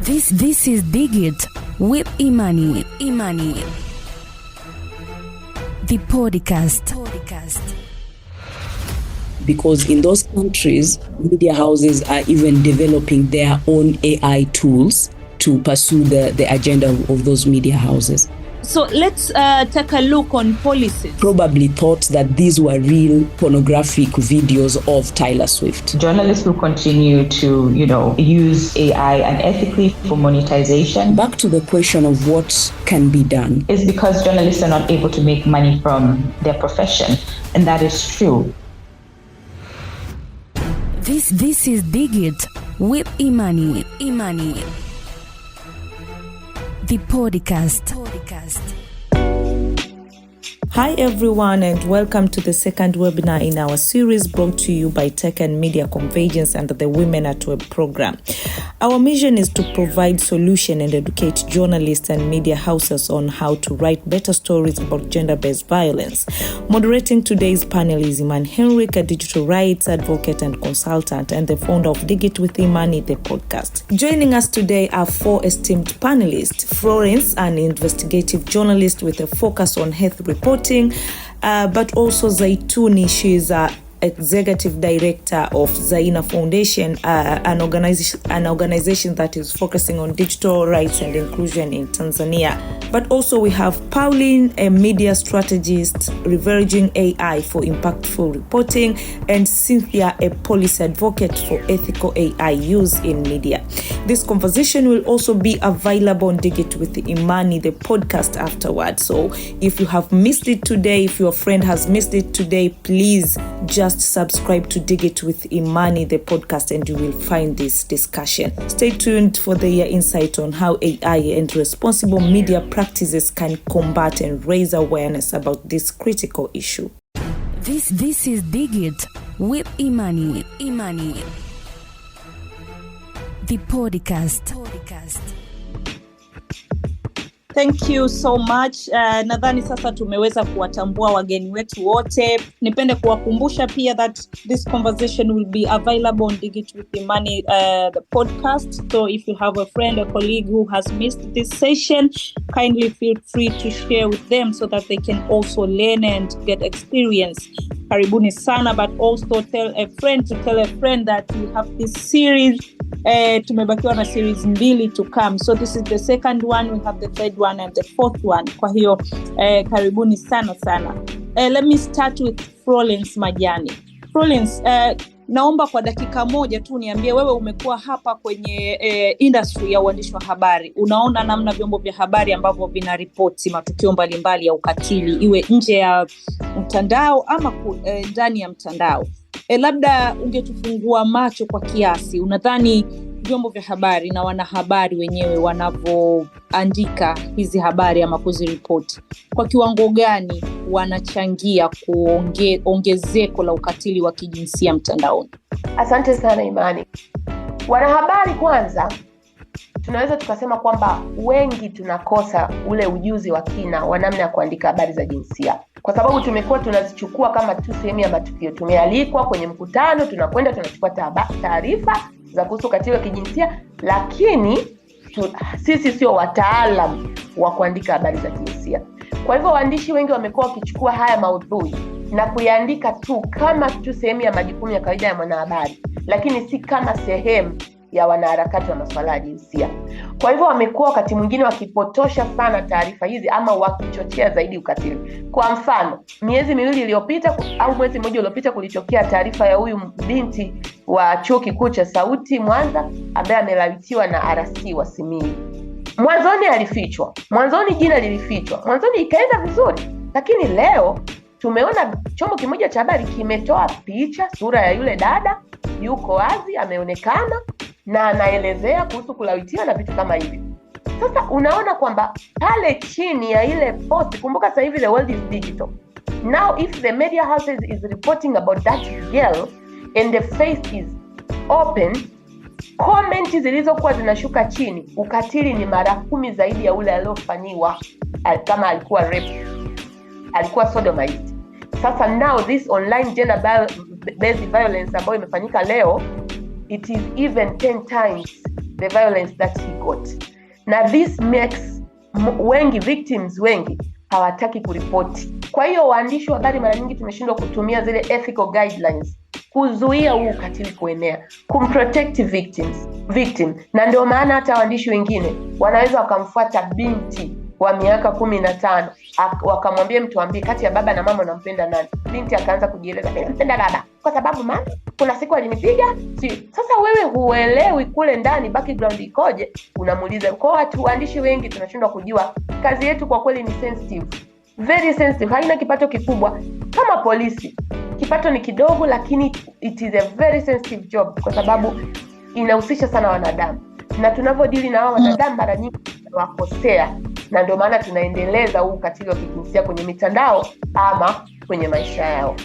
This is Dig It with Imani. The podcast. Because in those countries, media houses are even developing their own AI tools to pursue the agenda of those media houses. So let's take a look on policies. Probably thought that these were real pornographic videos of Taylor Swift. Journalists will continue to, use AI unethically for monetization. Back to the question of what can be done. It's because journalists are not able to make money from their profession, and that is true. This is Dig It with Imani. The podcast. Hi everyone, and welcome to the second webinar in our series brought to you by Tech and Media Convergence under the Women at Web program. Our mission is to provide solution and educate journalists and media houses on how to write better stories about gender-based violence. Moderating today's panel is Iman Henrik, a digital rights advocate and consultant, and the founder of Dig It with Imani, the podcast. Joining us today are four esteemed panelists. Florence, an investigative journalist with a focus on health reporting, but also Zaituni, she's executive director of Zaina Foundation, an organization that is focusing on digital rights and inclusion in Tanzania. But also we have Pauline, a media strategist leveraging AI for impactful reporting, and Cynthia, a policy advocate for ethical AI use in media. This conversation will also be available on Dig It with Imani, the podcast, afterwards. So if you have missed it today, if your friend has missed it today, please just subscribe to Dig It with Imani, the podcast, and you will find this discussion. Stay tuned for their insight on how AI and responsible media practices can combat and raise awareness about this critical issue. This is Dig It with Imani. The podcast. Thank you so much. Nadhani sasa tumeweza kuwatambua wageni wetu wote. Nipende kuwakumbusha pia that this conversation will be available on Dig It with Imani, the podcast. So if you have a friend or colleague who has missed this session, kindly feel free to share with them so that they can also learn and get experience. Karibuni sana, but also tell a friend that we have this series. Tumebakiwa na series 2 to come. So this is the second one, we have the third one and the fourth one. Kwa hiyo karibuni sana. Let me start with Florence Majani. Florence, naomba kwa dakika moja tu niambie, wewe umekuwa hapa kwenye industry ya uandishi wa habari. Unaona namna vyombo vya habari ambavyo vinaripoti matukio mbalimbali ya ukatili, iwe nje ya mtandao ama ndani ya mtandao. Labda ungetufungua macho kwa kiasi. Unadhani vyombo vya habari na wanahabari wenyewe wanavyoandika hizi habari ama kuziripoti, kwa kiwango gani wanachangia ongezeko la ukatili wa kijinsia mtandaoni? Asante sana Imani. Wanahabari kwanza, tunaweza tukasema kwamba wengi tunakosa ule ujuzi wa kina wa namna ya kuandika habari za jinsia. Kwa sababu tumekuwa tunazichukua kama tu sehemu ya matukio. Tumealikwa kwenye mkutano, tunakwenda tunachukua taarifa za kuhusu ukatili wa kijinsia, lakini sisi sio wataalamu wa kuandika habari za jinsia. Kwa hivyo waandishi wengi wamekuwa wakichukua haya maudhui na kuyaandika tu kama tu sehemu ya majukumu ya kawaida ya mwanahabari, lakini si kama sehemu ya wanaharakati wa masuala ya jinsia. Kwa hivyo wamekuwa wakati mwingine wakipotosha sana taarifa hizi ama wakichochea zaidi ukatili. Kwa mfano, miezi 2 iliyopita au mwezi mmoja uliopita kulitokea taarifa ya huyu binti wa chuo kikuu cha Sauti Mwanza ambaye amelawitiwa na RC wa Simiyu. Mwanzoni alifichwa. Mwanzoni jina lilifichwa. Mwanzoni ikaenda vizuri. Lakini leo tumeona chombo kimoja cha habari kimetoa picha, sura ya yule dada, yuko wazi, ameonekana na anaelezea kuhusu kulawitiwa na vitu kama hivi. Sasa unaona kwamba pale chini ya ile post, kumbuka sasa hivi the world is digital. Now if the media houses is reporting about that girl and the face is open, comment zilizokuwa zinashuka chini, ukatili ni mara 10 zaidi ya ule aliofanyiwa kama alikuwa rape, alikuwa sodomized. Sasa now this online gender based violence ambayo imefanyika leo, it is even 10 times the violence that he got. Na this makes victims wengi hawataki kuripoti. Kwa hiyo waandishi wa habari mara nyingi tumeshindwa kutumia zile ethical guidelines kuzuia huu ukatili kuenea, kumprotect victim. Na ndio maana hata waandishi wengine wanaweza wakamfuata binti wa miaka 15 wakamwambia mtu ambie kati ya baba na mama unampenda nani. Binti akaanza kujieleza, nampenda baba kwa sababu mama kuna siku alinipiga. Sasa wewe huelewi kule ndani background ikoje, unamuuliza. Kwa watu waandishi wengi tunashindwa kujua. Kazi yetu kwa kweli ni sensitive, very sensitive, haina kipato kikubwa kama polisi. Kipato ni kidogo, lakini it is a very sensitive job kwa sababu inahusisha sana wanadamu, na tunavyodili na hao wanadamu mara nyingi tunawakosea, na ndio maana tunaendeleza huu ukatili wa kijinsia kwenye mitandao ama kwenye maisha yao.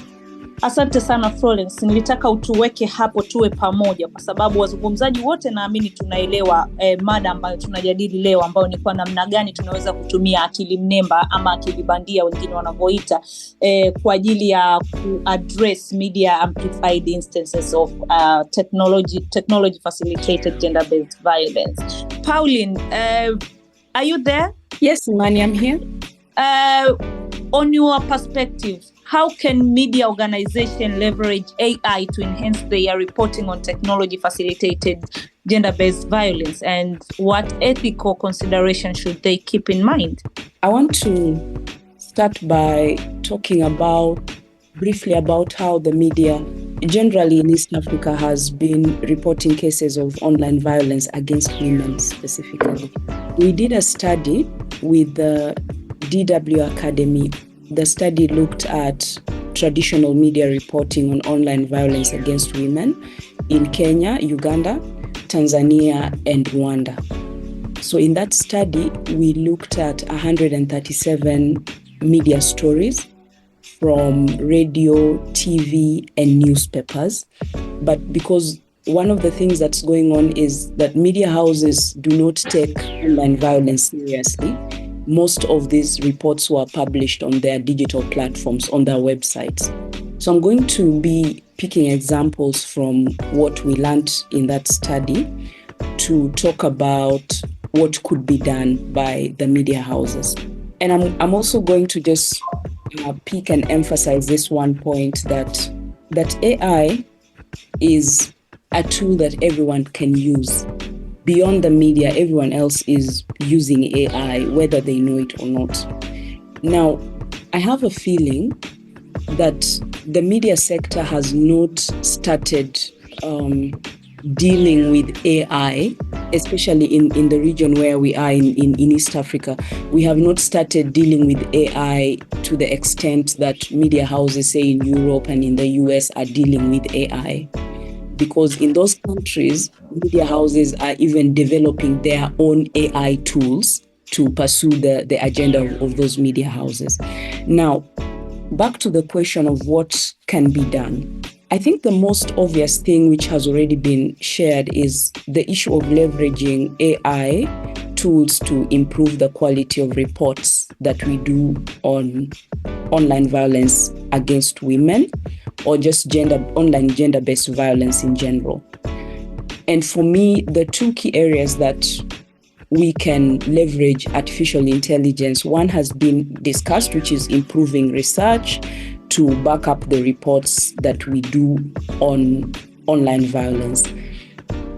Asante sana Florence, nilitaka utuweke hapo tuwe pamoja kwa sababu wazungumzaji wote naamini tunaelewa mada ambayo tunajadili leo, ambayo ni kwa namna gani tunaweza kutumia akili mnemba ama akili bandia wengine wanavyoita kwa ajili ya address media amplified instances of technology facilitated gender based violence. Pauline, are you there? Yes, Imani, I'm here. On your perspective, how can media organizations leverage AI to enhance their reporting on technology-facilitated gender-based violence, and what ethical considerations should they keep in mind? I want to start by talking briefly about how the media generally in East Africa has been reporting cases of online violence against women specifically. We did a study with the DW Academy. The study looked at traditional media reporting on online violence against women in Kenya, Uganda, Tanzania, and Rwanda. So in that study, we looked at 137 media stories from radio, TV, and newspapers. But because one of the things that's going on is that media houses do not take online violence seriously, most of these reports were published on their digital platforms, on their websites. So I'm going to be picking examples from what we learned in that study to talk about what could be done by the media houses. And I'm also going to just pick and emphasize this one point that AI is a tool that everyone can use. Beyond the media, everyone else is using AI, whether they know it or not. Now, I have a feeling that the media sector has not started dealing with AI, especially in the region where we are in East Africa. We have not started dealing with AI to the extent that media houses, say in Europe and in the US, are dealing with AI. Because in those countries, media houses are even developing their own AI tools to pursue the agenda of those media houses. Now, back to the question of what can be done. I think the most obvious thing which has already been shared is the issue of leveraging AI tools to improve the quality of reports that we do on online violence against women, or just online gender-based violence in general. And for me, the two key areas that we can leverage artificial intelligence, one has been discussed, which is improving research to back up the reports that we do on online violence.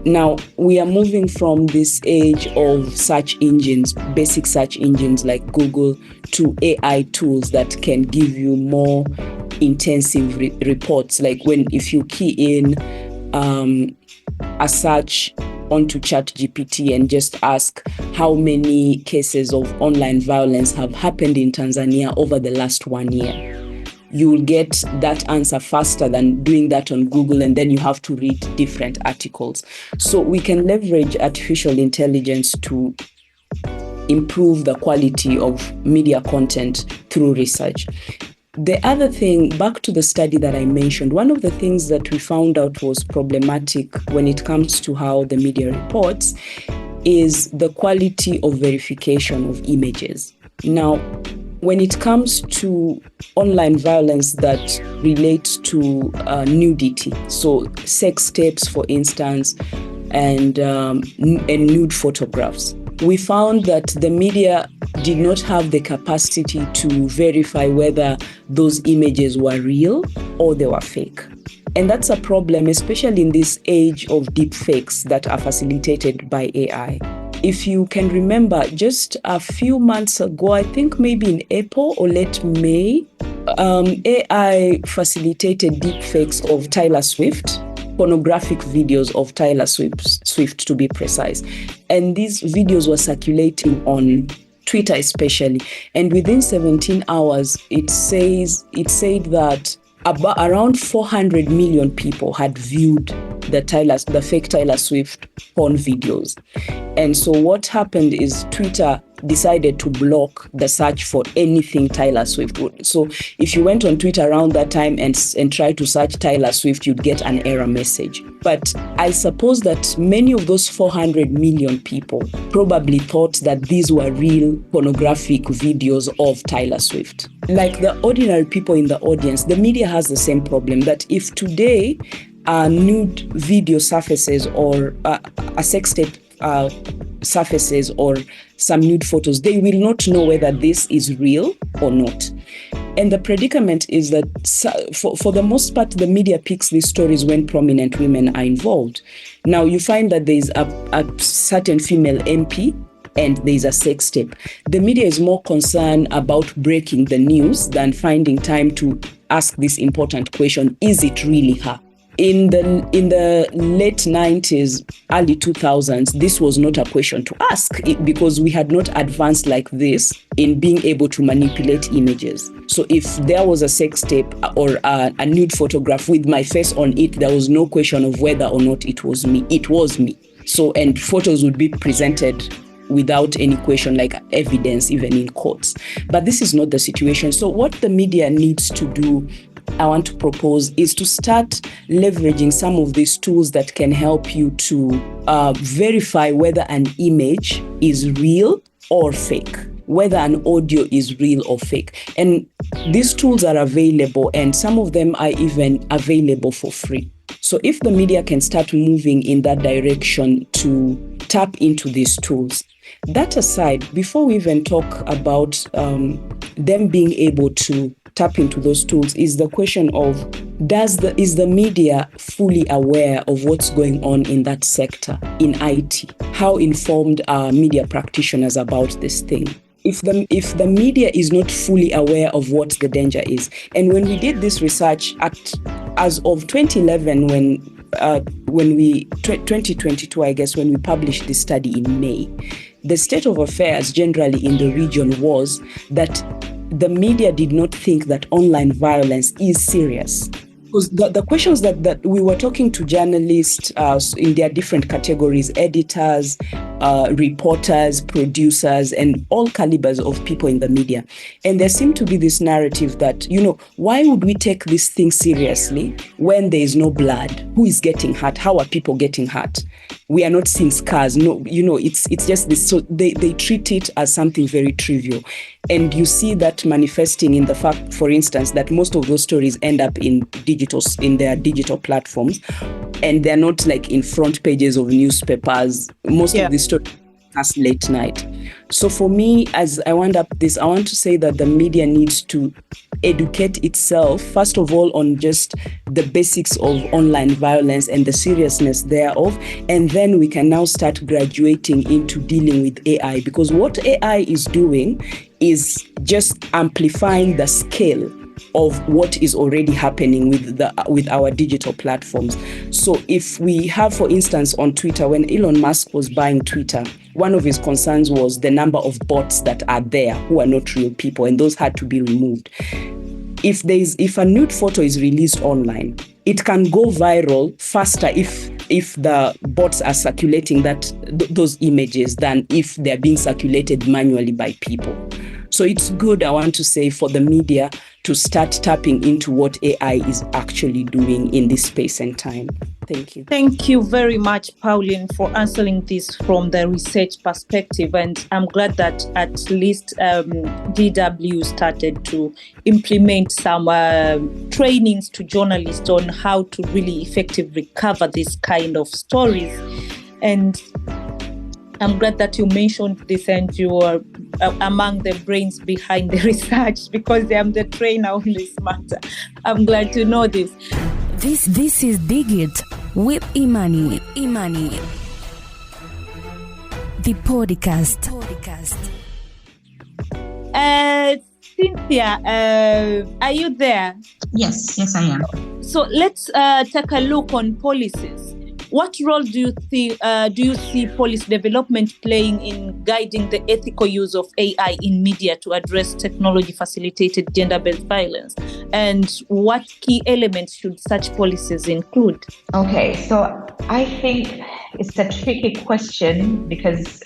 Now, we are moving from this age of search engines, basic search engines like Google, to AI tools that can give you more intensive reports. Like if you key in a search onto ChatGPT and just ask how many cases of online violence have happened in Tanzania over the last 1 year, you will get that answer faster than doing that on Google, and then you have to read different articles. So we can leverage artificial intelligence to improve the quality of media content through research. The other thing, back to the study that I mentioned, one of the things that we found out was problematic when it comes to how the media reports is the quality of verification of images. Now, when it comes to online violence that relates to nudity, so sex tapes, for instance, and nude photographs. We found that the media did not have the capacity to verify whether those images were real or they were fake. And that's a problem, especially in this age of deep fakes that are facilitated by AI. If you can remember, just a few months ago, I think maybe in April or late May, AI facilitated deep fakes of Taylor Swift, pornographic videos of Taylor Swift to be precise. And these videos were circulating on Twitter especially. And within 17 hours, it said that around 400 million people had viewed the fake Taylor Swift porn videos. And so what happened is Twitter decided to block the search for anything Taylor Swift. So if you went on Twitter around that time and tried to search Taylor Swift, you'd get an error message. But I suppose that many of those 400 million people probably thought that these were real pornographic videos of Taylor Swift. Like the ordinary people in the audience, the media has the same problem, that if today a nude video surfaces or a sex tape surfaces or some nude photos, they will not know whether this is real or not. And the predicament is that for the most part, the media picks these stories when prominent women are involved. Now you find that there's a certain female MP and there's a sex tape. The media is more concerned about breaking the news than finding time to ask this important question, is it really her? In the late 90s, early 2000s, this was not a question to ask because we had not advanced like this in being able to manipulate images. So if there was a sex tape or a nude photograph with my face on it, there was no question of whether or not it was me. It was me. So, and photos would be presented without any question, like evidence, even in courts. But this is not the situation. So what the media needs to do, I want to propose, is to start leveraging some of these tools that can help you to verify whether an image is real or fake, whether an audio is real or fake. And these tools are available, and some of them are even available for free. So if the media can start moving in that direction to tap into these tools. That aside, before we even talk about them being able to tap into those tools, is the question of is the media fully aware of what's going on in that sector, in IT? How informed are media practitioners about this thing? If the media is not fully aware of what the danger is, and when we did this research as of 2011, when we 2022, I guess, when we published this study in May, the state of affairs generally in the region was that the media did not think that online violence is serious. Because the questions that we were talking to journalists in their different categories, editors, reporters, producers, and all calibers of people in the media. And there seemed to be this narrative that, why would we take this thing seriously when there is no blood? Who is getting hurt? How are people getting hurt? We are not seeing scars. No, it's just this. So they treat it as something very trivial. And you see that manifesting in the fact, for instance, that most of those stories end up in their digital platforms, and they're not like in front pages of newspapers. Most of these stories are late night. So for me, as I wind up this, I want to say that the media needs to educate itself, first of all, on just the basics of online violence and the seriousness thereof. And then we can now start graduating into dealing with AI, because what AI is doing is just amplifying the scale of what is already happening with our digital platforms. So if we have, for instance, on Twitter, when Elon Musk was buying Twitter, one of his concerns was the number of bots that are there who are not real people, and those had to be removed. If a nude photo is released online, it can go viral faster if the bots are circulating those images than if they're being circulated manually by people. So it's good, I want to say, for the media to start tapping into what AI is actually doing in this space and time. Thank you. Thank you very much, Pauline, for answering this from the research perspective. And I'm glad that at least DW started to implement some trainings to journalists on how to really effectively cover this kind of stories. And I'm glad that you mentioned this and you are among the brains behind the research, because I'm the trainer on this matter. I'm glad to know this. This is Dig It with Imani. The podcast. Cynthia, are you there? Yes, I am. So let's take a look on policies. What role do you see policy development playing in guiding the ethical use of AI in media to address technology-facilitated gender-based violence? And what key elements should such policies include? Okay, so I think it's a tricky question because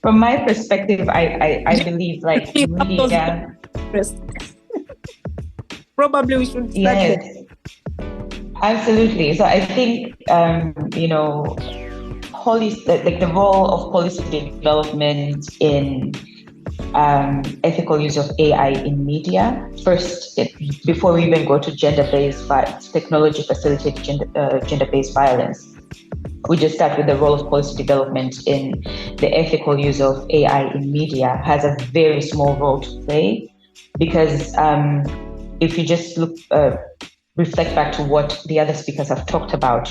from my perspective, I believe like media... Probably we should start yes. there. Absolutely. So I think, policy, like the role of policy development in ethical use of AI in media. First, before we even go to gender-based technology-facilitated gender-based violence, we just start with the role of policy development in the ethical use of AI in media has a very small role to play, because if you just reflect back to what the other speakers have talked about,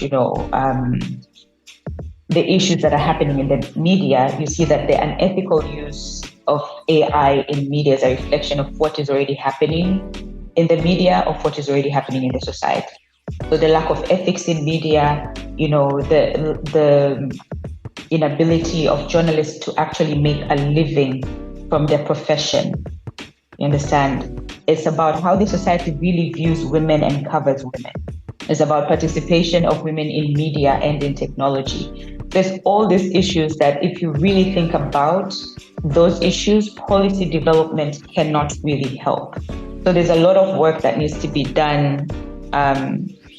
the issues that are happening in the media, you see that the unethical use of AI in media is a reflection of what is already happening in the media, of what is already happening in the society. So the lack of ethics in media, the inability of journalists to actually make a living from their profession. You understand? It's about how the society really views women and covers women. It's about participation of women in media and in technology. There's all these issues that if you really think about those issues, policy development cannot really help. So there's a lot of work that needs to be done.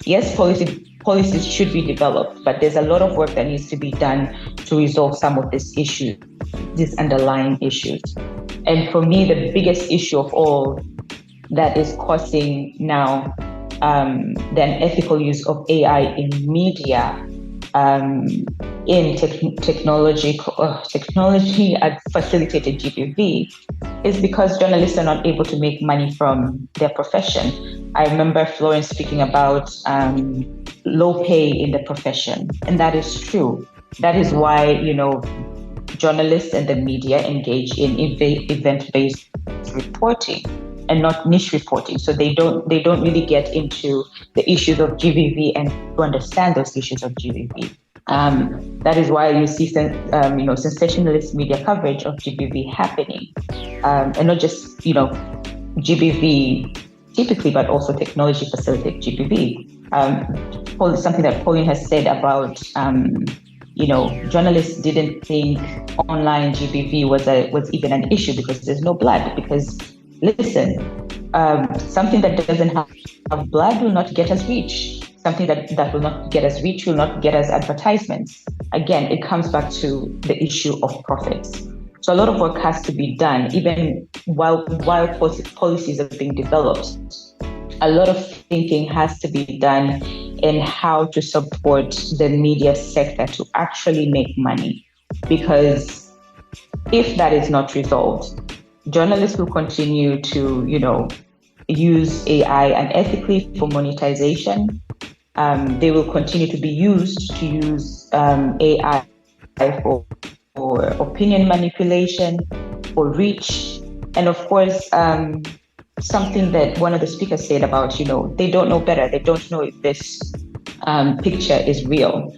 Yes, policies should be developed, but there's a lot of work that needs to be done to resolve some of these issues, these underlying issues. And for me, the biggest issue of all that is causing now the unethical use of AI in media, in technology facilitated GBV, is because journalists are not able to make money from their profession. I remember Florence speaking about low pay in the profession, and that is true. That is why, journalists and the media engage in event-based reporting and not niche reporting. So they don't really get into the issues of GBV and to understand those issues of GBV. That is why you see sensationalist media coverage of GBV happening, and not just GBV typically, but also technology facilitated GBV. Something that Pauline has said about journalists didn't think online GBV was even an issue because there's no blood. Because listen, something that doesn't have blood will not get us reach. Something that will not get us reach will not get us advertisements. Again, it comes back to the issue of profits. So a lot of work has to be done, even while policies are being developed. A lot of thinking has to be done in how to support the media sector to actually make money. Because if that is not resolved, journalists will continue to, use AI unethically for monetization. They will continue to be used to use AI for opinion manipulation, for reach, and of course, something that one of the speakers said about, they don't know better. They don't know if this picture is real,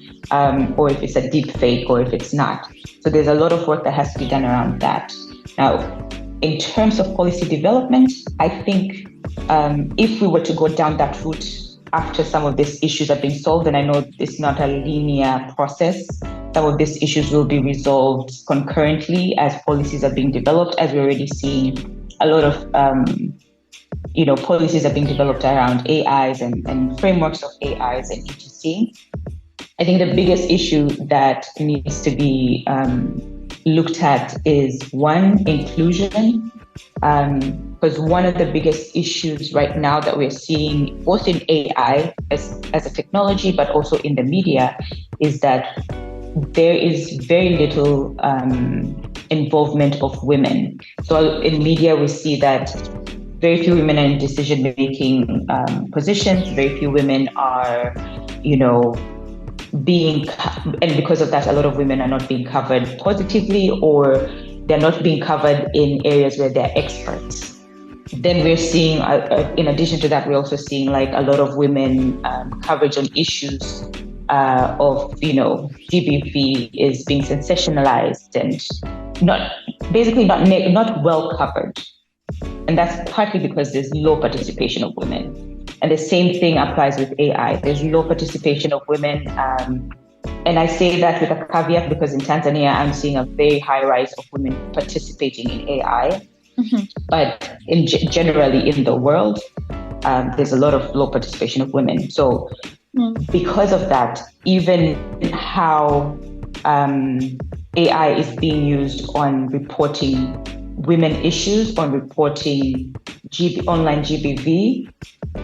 or if it's a deep fake, or if it's not. So there's a lot of work that has to be done around that. Now, in terms of policy development, I think if we were to go down that route after some of these issues have been solved, and I know it's not a linear process, some of these issues will be resolved concurrently as policies are being developed, as we're already seeing a lot of policies are being developed around AIs and frameworks of AIs and etc. I think the biggest issue that needs to be looked at is one, inclusion. Because one of the biggest issues right now that we're seeing, both in AI as a technology, but also in the media, is that there is very little involvement of women. So in media, we see that very few women are in decision-making positions. Very few women are, and because of that, a lot of women are not being covered positively, or they're not being covered in areas where they're experts. Then we're seeing, in addition to that, we're also seeing like a lot of women coverage on issues of, GBV is being sensationalized and not well covered. And that's partly because there's low participation of women. And the same thing applies with AI. There's low participation of women. And I say that with a caveat because in Tanzania, I'm seeing a very high rise of women participating in AI. Mm-hmm. But generally in the world, there's a lot of low participation of women. So because of that, even how AI is being used on reporting women issues, on reporting online GBV,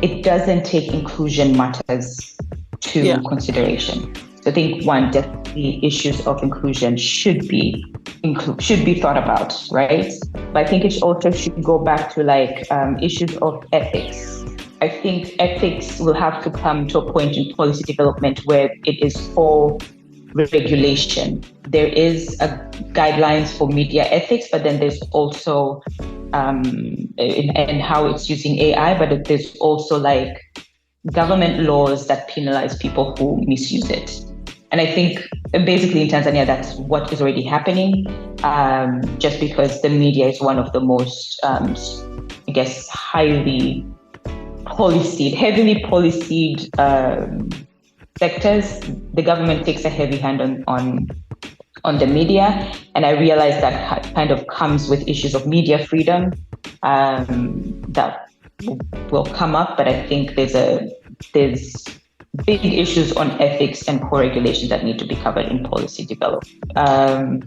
it doesn't take inclusion matters to consideration. So I think definitely issues of inclusion should be thought about, right? But I think it also should go back to like issues of ethics. I think ethics will have to come to a point in policy development where it is for regulation. There is guidelines for media ethics, but then there's also in how it's using AI, but there's also like government laws that penalize people who misuse it. And I think basically in Tanzania, that's what is already happening, just because the media is one of the most, heavily policed sectors. The government takes a heavy hand on the media. And I realize that kind of comes with issues of media freedom that will come up. But I think there's big issues on ethics and core regulations that need to be covered in policy development.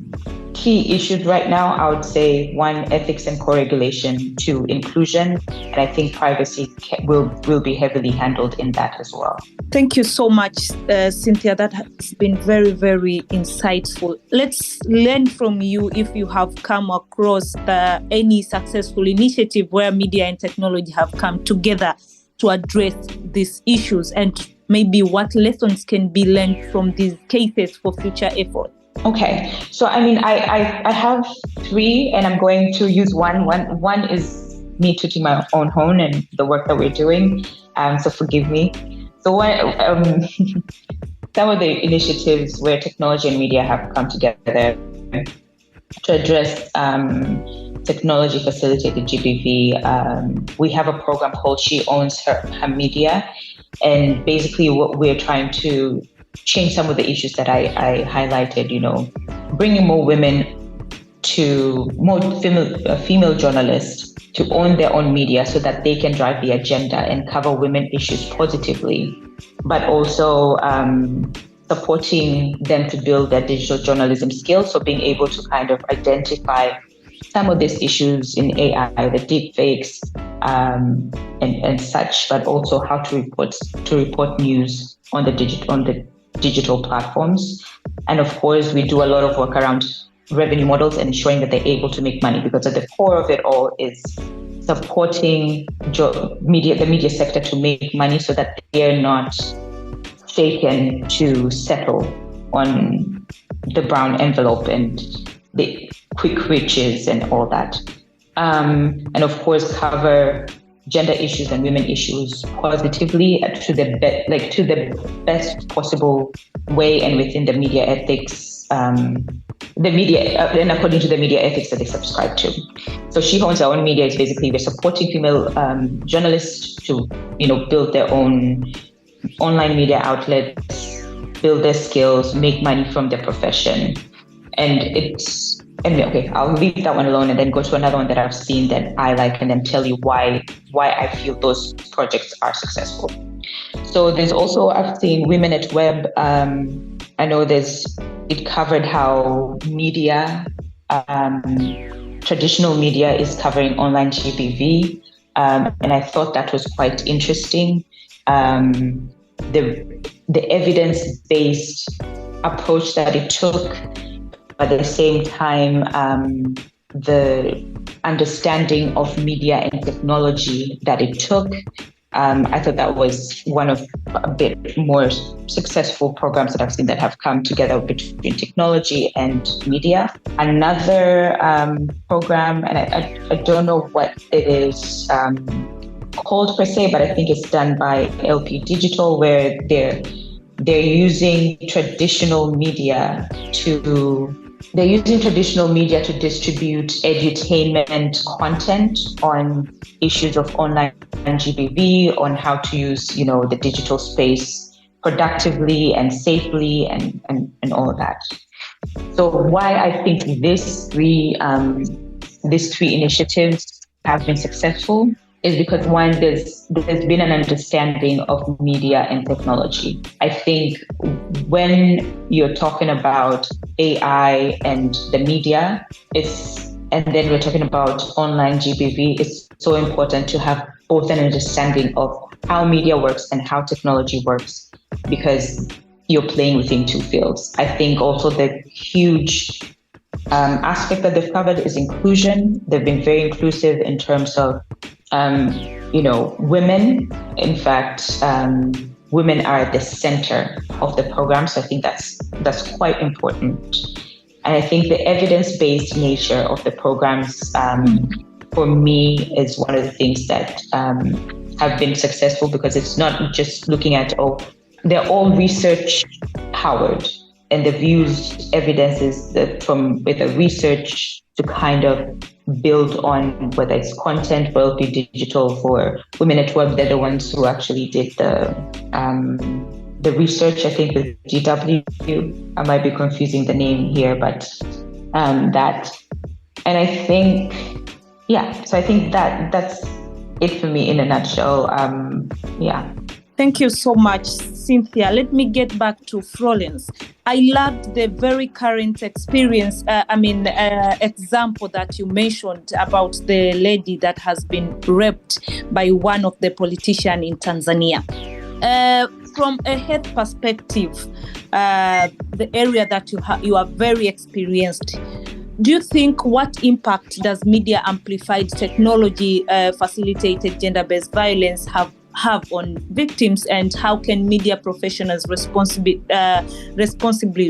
Key issues right now, I would say 1, ethics and core regulation, 2, inclusion, and I think privacy will be heavily handled in that as well. Thank you so much, Cynthia. That has been very, very insightful. Let's learn from you if you have come across any successful initiative where media and technology have come together to address these issues, and maybe what lessons can be learned from these cases for future efforts. Okay, so I mean, I have 3, and I'm going to use one. One is me tooting my own horn and the work that we're doing. So forgive me. So some of the initiatives where technology and media have come together to address technology facilitated GBV. We have a program called She Owns Her Media, and basically what we're trying to change some of the issues that I highlighted, bringing more women more female journalists to own their own media so that they can drive the agenda and cover women issues positively, but also supporting them to build their digital journalism skills. So being able to kind of identify some of these issues in AI, the deep fakes and such, but also how to report news on the digital platforms. And of course, we do a lot of work around revenue models and ensuring that they're able to make money, because at the core of it all is supporting the media sector to make money so that they're not shaken to settle on the brown envelope and the quick riches and all that. And of course, cover gender issues and women issues positively to the best possible way and within the media ethics, and according to the media ethics that they subscribe to. So She Owns Her Own Media is basically we're supporting female journalists to build their own online media outlets, build their skills, make money from their profession. I'll leave that one alone and then go to another one that I've seen that I like and then tell you why I feel those projects are successful. So there's also, I've seen Women at Web. I know it covered how media traditional media is covering online GBV, and I thought that was quite interesting. The evidence-based approach that it took, but at the same time, the understanding of media and technology that it took. I thought that was one of a bit more successful programs that I've seen that have come together between technology and media. Another program, and I don't know what it is called per se, but I think it's done by LP Digital, where they're using traditional media to distribute edutainment content on issues of online GBV, on how to use, the digital space productively and safely and all of that. So why I think these three initiatives have been successful is because, one, there's been an understanding of media and technology. I think when you're talking about AI and the media, and then we're talking about online GBV, it's so important to have both an understanding of how media works and how technology works, because you're playing within two fields. I think also the huge aspect that they've covered is inclusion. They've been very inclusive in terms of women. In fact, women are at the center of the program. So I think that's quite important. And I think the evidence-based nature of the programs, for me, is one of the things that have been successful, because it's not just looking at, they're all research powered, and they've used evidences with the research to kind of build on, whether it's content, for LP Digital, for Women at Work. They're the ones who actually did the research, I think, with GW. I might be confusing the name here, but that. And I think, so I think that's it for me in a nutshell. Thank you so much, Cynthia. Let me get back to Florence. I loved the very current experience, example that you mentioned about the lady that has been raped by one of the politicians in Tanzania. From a health perspective, the area that you are very experienced, do you think what impact does media amplified technology facilitated gender-based violence have on victims, and how can media professionals responsibly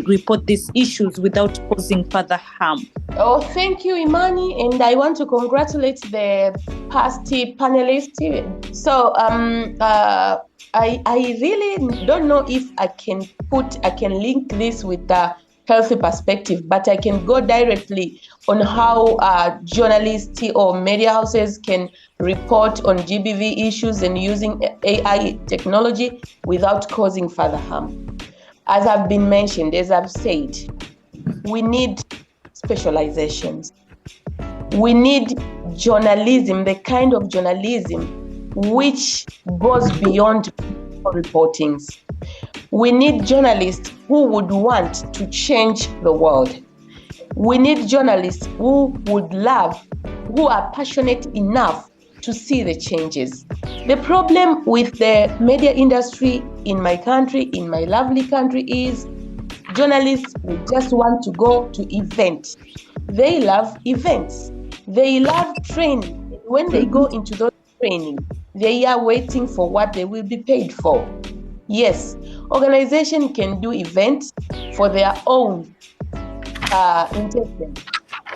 report these issues without causing further harm? Oh, thank you, Imani, and I want to congratulate the past panelists. So I really don't know if I can link this with the healthy perspective, but I can go directly on how journalists or media houses can report on GBV issues and using AI technology without causing further harm. As I've been mentioned, as I've said, we need specializations. We need journalism, the kind of journalism which goes beyond reportings. We need journalists who would want to change the world. We need journalists who would love, who are passionate enough to see the changes. The problem with the media industry in my country, in my lovely country, is journalists will just want to go to events. They love events. They love training. When they go into those training, they are waiting for what they will be paid for. Yes, organization can do events for their own intention.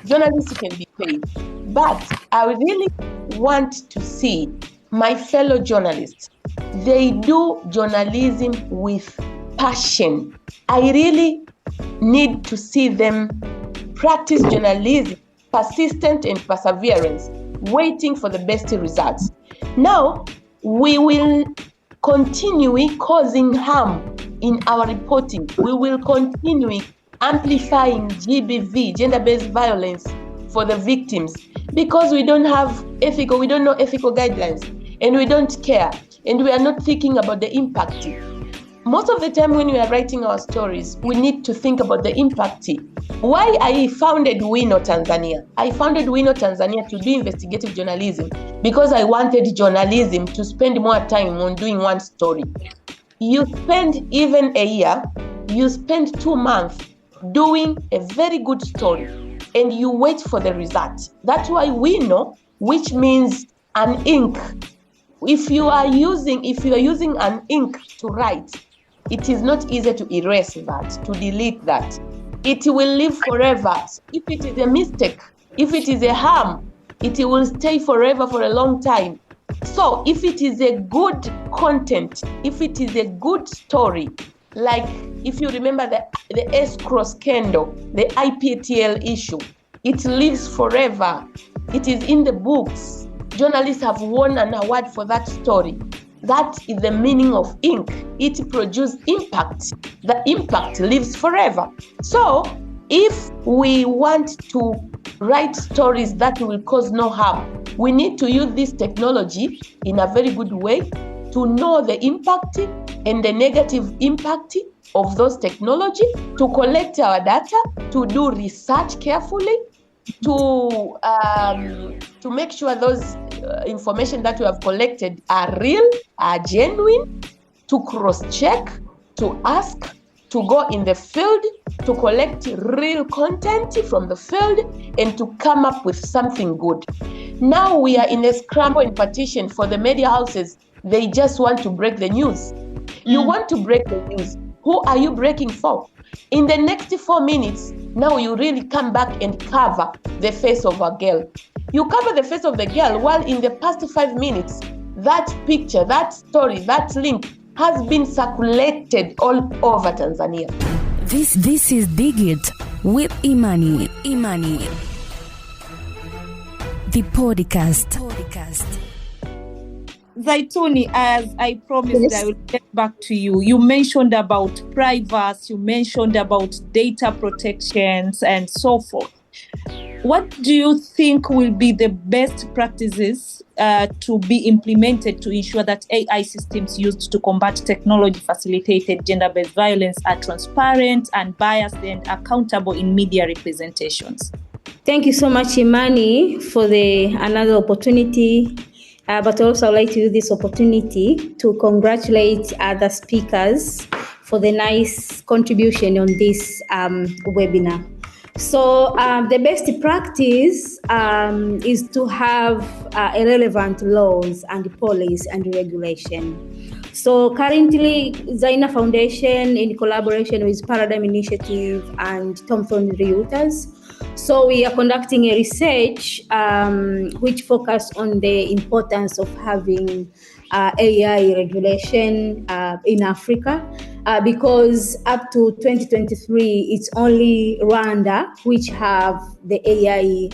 Journalists can be paid. But I really want to see my fellow journalists. They do journalism with passion. I really need to see them practice journalism, persistent and perseverance, waiting for the best results. Now, we will continue causing harm in our reporting. We will continue amplifying GBV, gender-based violence, for the victims, because we don't know ethical guidelines, and we don't care, and we are not thinking about the impact. most of the time when we are writing our stories, we need to think about the impact. Why I founded WINO Tanzania? I founded WINO Tanzania to do investigative journalism because I wanted journalism to spend more time on doing one story. You spend even a year, you spend 2 months doing a very good story, and you wait for the result. That's why WINO, which means an ink. If you are using an ink to write, it is not easy to erase that, to delete that. It will live forever. If it is a mistake, if it is a harm, it will stay forever for a long time. So if it is a good content, if it is a good story, like if you remember the escrow scandal, the IPTL issue, it lives forever. It is in the books. Journalists have won an award for that story. That is the meaning of ink. It produces impact. The impact lives forever. So if we want to write stories that will cause no harm, we need to use this technology in a very good way to know the impact and the negative impact of those technology, to collect our data, to do research carefully, to make sure those information that we have collected are real, are genuine, to cross-check, to ask, to go in the field, to collect real content from the field, and to come up with something good. Now we are in a scramble and petition for the media houses. They just want to break the news. You want to break the news. Who are you breaking for? In the next 4 minutes, now you really come back and cover the face of a girl. You cover the face of the girl, while in the past 5 minutes, that picture, that story, that link has been circulated all over Tanzania. This is Dig It with Imani. The podcast. Zaituni, as I promised, Yes. I will get back to you. You mentioned about privacy, you mentioned about data protections and so forth. What do you think will be the best practices to be implemented to ensure that AI systems used to combat technology-facilitated gender-based violence are transparent, unbiased, and accountable in media representations? Thank you so much, Imani, for another opportunity. But also I'd like to use this opportunity to congratulate other speakers for the nice contribution on this webinar. So the best practice is to have relevant laws and policies and regulation. So currently, Zaina Foundation, in collaboration with Paradigm Initiative and Thomson Reuters, so we are conducting a research which focus on the importance of having AI regulation in Africa, because up to 2023, it's only Rwanda which have the AI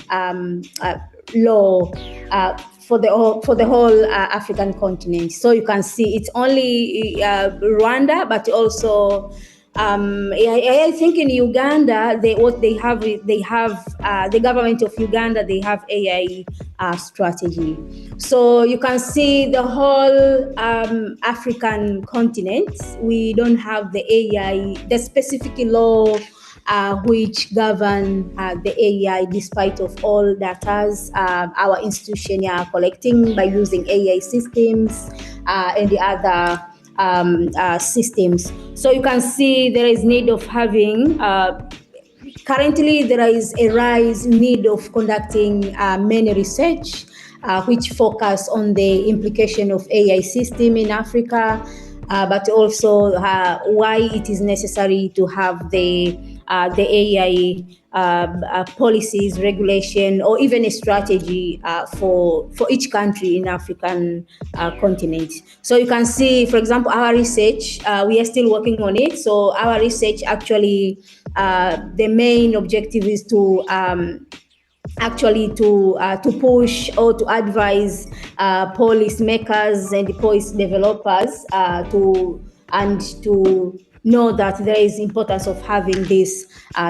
law for the whole African continent. So you can see it's only Rwanda, but also I think in Uganda, the government of Uganda, they have AI strategy. So you can see the whole African continent, we don't have the AI, the specific law which govern the AI, despite of all data our institution are collecting by using AI systems and the other systems. So you can see there is need of having, currently there is a rise need of conducting many research which focus on the implication of AI system in Africa, but also why it is necessary to have the AI policies, regulation, or even a strategy for each country in African continent. So you can see, for example, our research, we are still working on it. So our research actually, the main objective is to push or to advise policymakers and policy developers to know that there is importance of having this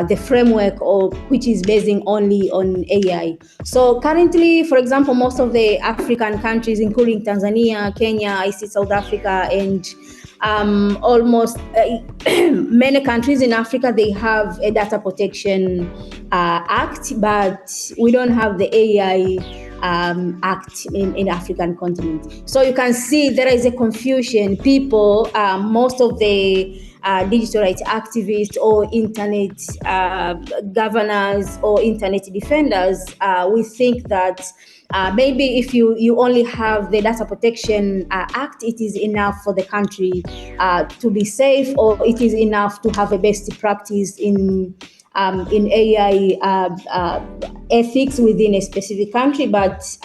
the framework which is basing only on AI. So currently, for example, most of the African countries, including Tanzania, Kenya, I see South Africa, and almost many countries in Africa, they have a data protection act, but we don't have the AI act in African continent. So you can see there is a confusion. People, most of the digital rights activists or internet governors or internet defenders, we think that maybe if you only have the data protection act, it is enough for the country to be safe, or it is enough to have a best practice in AI ethics within a specific country. But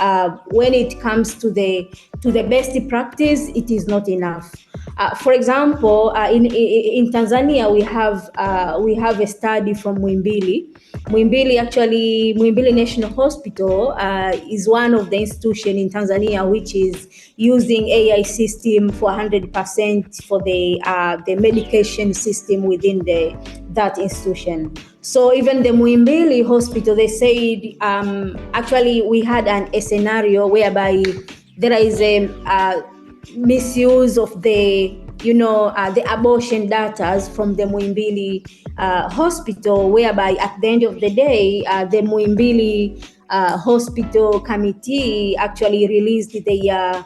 when it comes to the best practice, it is not enough. For example, in Tanzania, we have a study from Muhimbili. Muhimbili National Hospital is one of the institutions in Tanzania which is using AI system for 100% for the medication system within that institution. So even the Muhimbili Hospital, they said actually we had a scenario whereby there is a misuse of the abortion data from the Muhimbili hospital, whereby at the end of the day, the Muhimbili hospital committee actually released the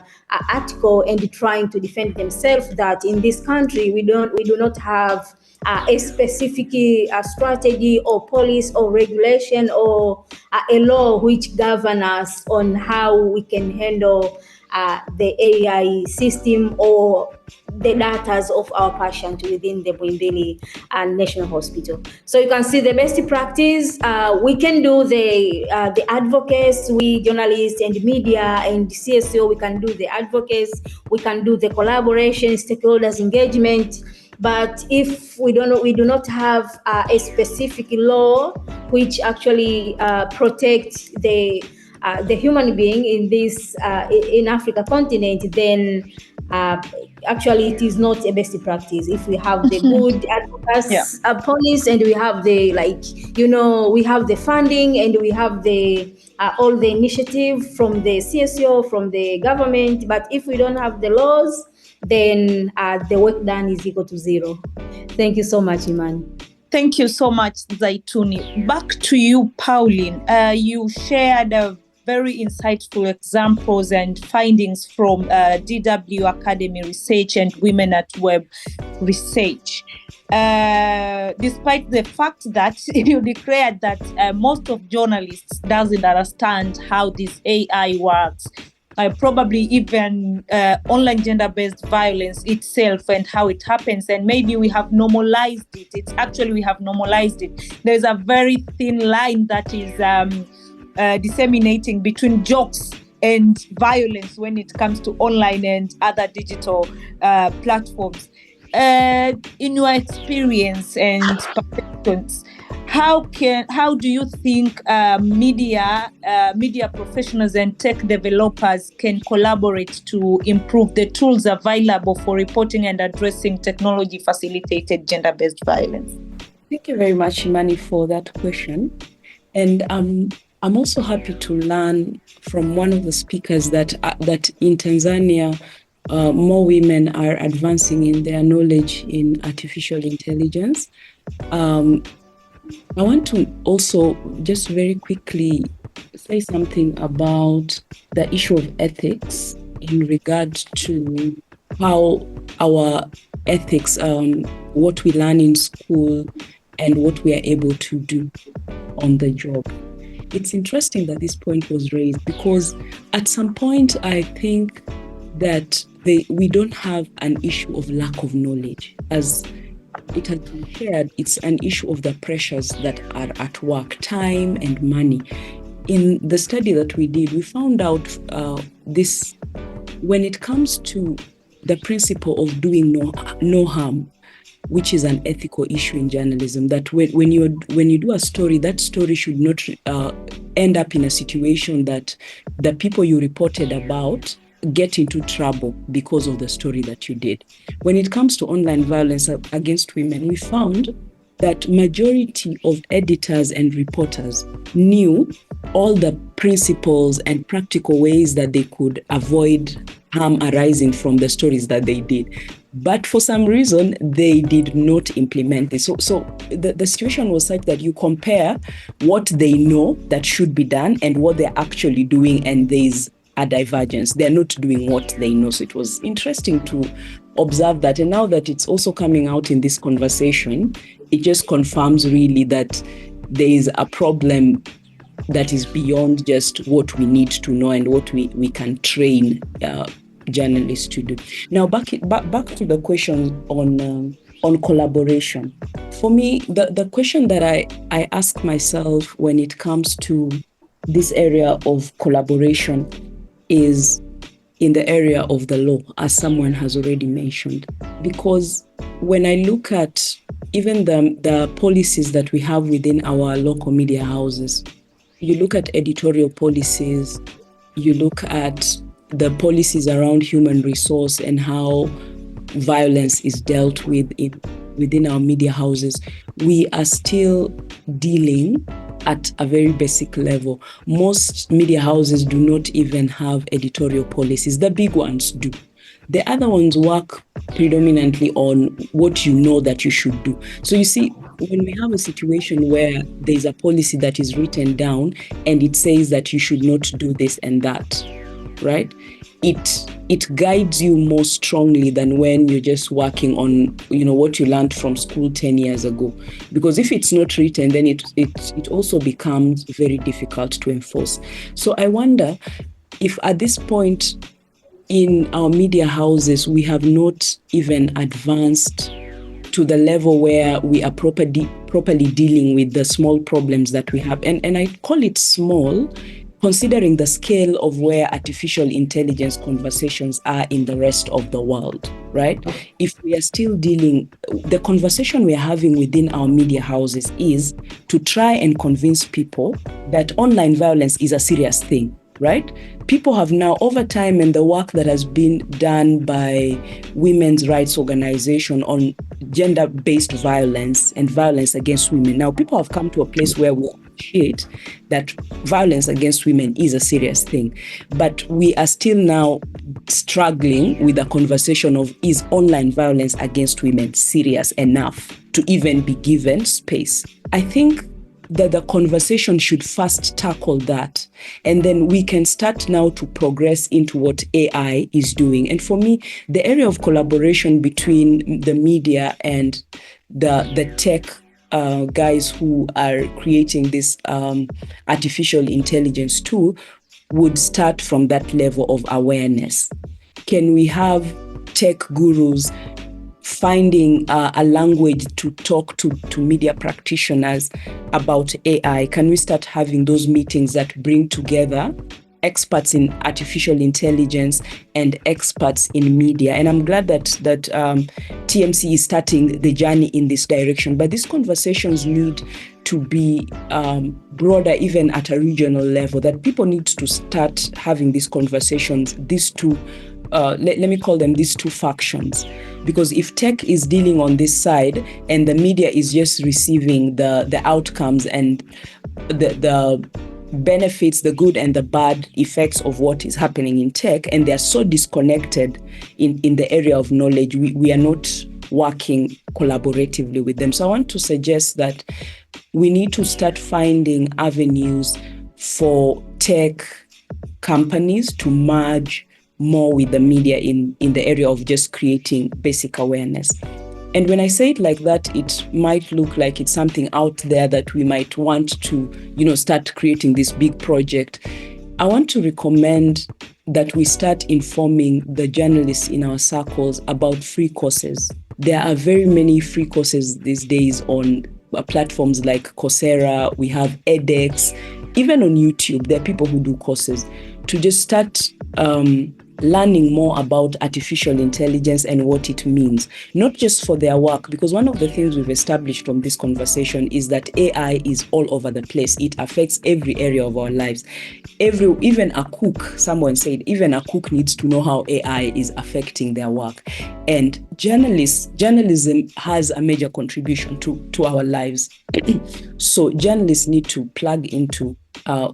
article and trying to defend themselves that in this country we do not have a specific strategy or policy or regulation or a law which governs us on how we can handle the AI system or the data of our patients within the Muhimbili National Hospital. So you can see the best practice. We can do the advocates, we journalists and media and CSO, we can do the advocates, we can do the collaboration, stakeholders engagement. But if we do not have a specific law which actually protects the human being in this in Africa continent, then actually it is not a best practice. If we have the good advocacy police and we have the we have the funding and we have the all the initiative from the CSO, from the government, but if we don't have the laws, then the work done is equal to zero. Thank you so much, Imani. Thank you so much, Zaituni. Back to you, Pauline. You shared very insightful examples and findings from DW Academy Research and Women at Web Research. Despite the fact that you declared that most of journalists doesn't understand how this AI works, probably even online gender-based violence itself and how it happens, and maybe we have normalized it. We have normalized it. There's a very thin line that is disseminating between jokes and violence when it comes to online and other digital platforms. In your experience and perceptions, how do you think media professionals and tech developers can collaborate to improve the tools available for reporting and addressing technology-facilitated gender-based violence? Thank you very much, Imani, for that question. And I'm also happy to learn from one of the speakers that in Tanzania, more women are advancing in their knowledge in artificial intelligence. I want to also just very quickly say something about the issue of ethics in regard to how our ethics, what we learn in school and what we are able to do on the job. It's interesting that this point was raised because at some point I think that we don't have an issue of lack of knowledge. As it has been shared, it's an issue of the pressures that are at work, time and money. In the study that we did, we found out this when it comes to the principle of doing no harm, which is an ethical issue in journalism, that when you do a story, that story should not end up in a situation that the people you reported about get into trouble because of the story that you did. When it comes to online violence against women, we found that majority of editors and reporters knew all the principles and practical ways that they could avoid harm arising from the stories that they did. But for some reason, they did not implement this. So the situation was such that you compare what they know that should be done and what they're actually doing, and there's a divergence. They're not doing what they know. So it was interesting to observe that. And now that it's also coming out in this conversation, it just confirms really that there is a problem that is beyond just what we need to know and what we can train journalists to do. Now, back to the question on collaboration. For me, the question that I ask myself when it comes to this area of collaboration is in the area of the law, as someone has already mentioned. Because when I look at even the policies that we have within our local media houses, you look at editorial policies, you look at the policies around human resource and how violence is dealt with within our media houses, we are still dealing at a very basic level. Most media houses do not even have editorial policies. The big ones do. The other ones work predominantly on what you know that you should do. So you see, when we have a situation where there's a policy that is written down and it says that you should not do this and that, right? It guides you more strongly than when you're just working on, what you learned from school 10 years ago. Because if it's not written, then it also becomes very difficult to enforce. So I wonder if at this point in our media houses, we have not even advanced to the level where we are properly dealing with the small problems that we have. And I call it small, considering the scale of where artificial intelligence conversations are in the rest of the world, right? If we are still dealing, the conversation we are having within our media houses is to try and convince people that online violence is a serious thing, right? People have now, over time, and the work that has been done by women's rights organization on gender-based violence and violence against women, now people have come to a place where we appreciate that violence against women is a serious thing. But we are still now struggling with the conversation of, is online violence against women serious enough to even be given space? I think that the conversation should first tackle that, and then we can start now to progress into what AI is doing. And for me, the area of collaboration between the media and the tech guys who are creating this artificial intelligence tool would start from that level of awareness. Can we have tech gurus finding a language to talk to media practitioners about AI? Can we start having those meetings that bring together experts in artificial intelligence and experts in media? And I'm glad that TMC is starting the journey in this direction. But these conversations need to be broader, even at a regional level, that people need to start having these conversations, these two, let me call them these two factions. Because if tech is dealing on this side and the media is just receiving the outcomes and the benefits, the good and the bad effects of what is happening in tech, and they're so disconnected in the area of knowledge, we are not working collaboratively with them. So I want to suggest that we need to start finding avenues for tech companies to merge more with the media in the area of just creating basic awareness. And when I say it like that, it might look like it's something out there that we might want to, start creating this big project. I want to recommend that we start informing the journalists in our circles about free courses. There are very many free courses these days on platforms like Coursera. We have edX. Even on YouTube, there are people who do courses to just start learning more about artificial intelligence and what it means, not just for their work, because one of the things we've established from this conversation is that AI is all over the place. It affects every area of our lives. Even a cook, someone said, even a cook needs to know how AI is affecting their work. And journalism has a major contribution to our lives. So So journalists need to plug into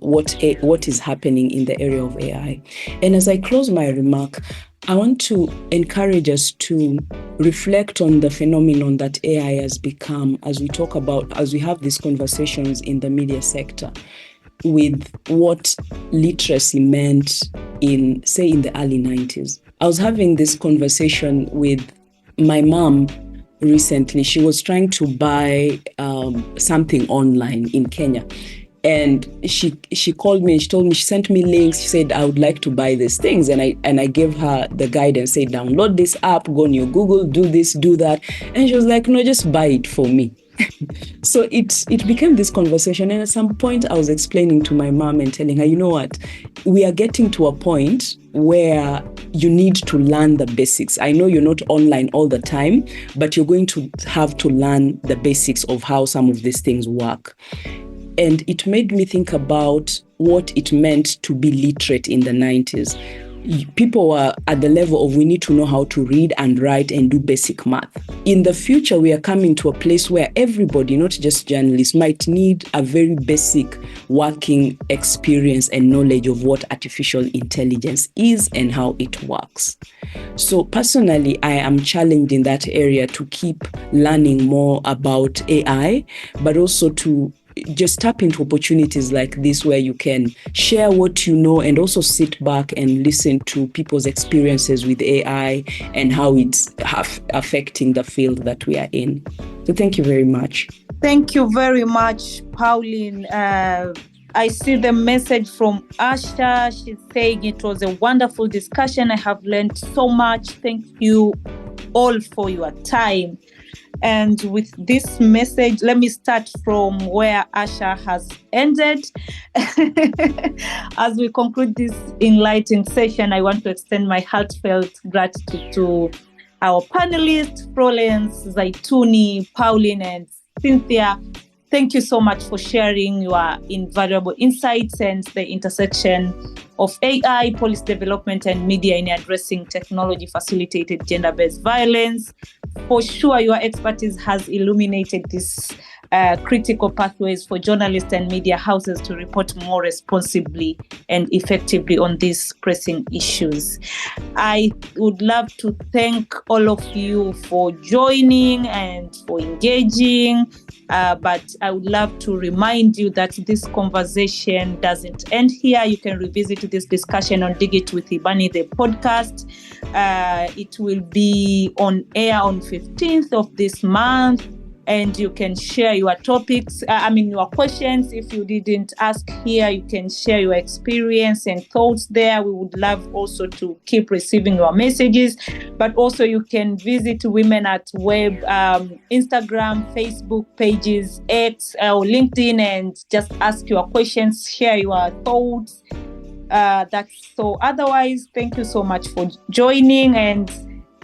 what is happening in the area of AI. And as I close my remark, I want to encourage us to reflect on the phenomenon that AI has become as we have these conversations in the media sector with what literacy meant in the early 90s. I was having this conversation with my mom recently. She was trying to buy something online in Kenya. And she called me and she told me, she sent me links. She said, I would like to buy these things. And I gave her the guidance, say, download this app, go on your Google, do this, do that. And she was like, no, just buy it for me. So it became this conversation. And at some point I was explaining to my mom and telling her, you know what, we are getting to a point where you need to learn the basics. I know you're not online all the time, but you're going to have to learn the basics of how some of these things work. And it made me think about what it meant to be literate in the 90s. People were at the level of we need to know how to read and write and do basic math. In the future, we are coming to a place where everybody, not just journalists, might need a very basic working experience and knowledge of what artificial intelligence is and how it works. So personally, I am challenged in that area to keep learning more about AI, but also to just tap into opportunities like this where you can share what you know and also sit back and listen to people's experiences with AI and how it's affecting the field that we are in. So thank you very much. Thank you very much, Pauline. I see the message from Asha. She's saying it was a wonderful discussion. I have learned so much. Thank you all for your time. And with this message, let me start from where Asha has ended. As we conclude this enlightening session, I want to extend my heartfelt gratitude to our panelists, Florence, Zaituni, Pauline, and Cynthia. Thank you so much for sharing your invaluable insights and the intersection of AI, policy development, and media in addressing technology-facilitated gender-based violence. For sure, your expertise has illuminated these critical pathways for journalists and media houses to report more responsibly and effectively on these pressing issues. I would love to thank all of you for joining and for engaging. But I would love to remind you that this conversation doesn't end here. You can revisit this discussion on Dig It with Imani, the podcast. It will be on air on 15th of this month. And you can share your topics, your questions. If you didn't ask here, you can share your experience and thoughts there. We would love also to keep receiving your messages. But also you can visit Women at Web, Instagram, Facebook pages, X, or LinkedIn, and just ask your questions, share your thoughts. That's so. Otherwise, thank you so much for joining, and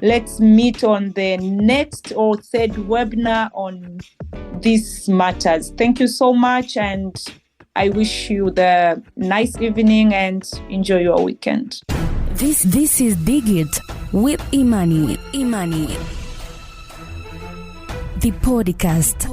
let's meet on the next or third webinar on these matters. Thank you so much, and I wish you the nice evening and enjoy your weekend. This is Dig It with Imani. The podcast.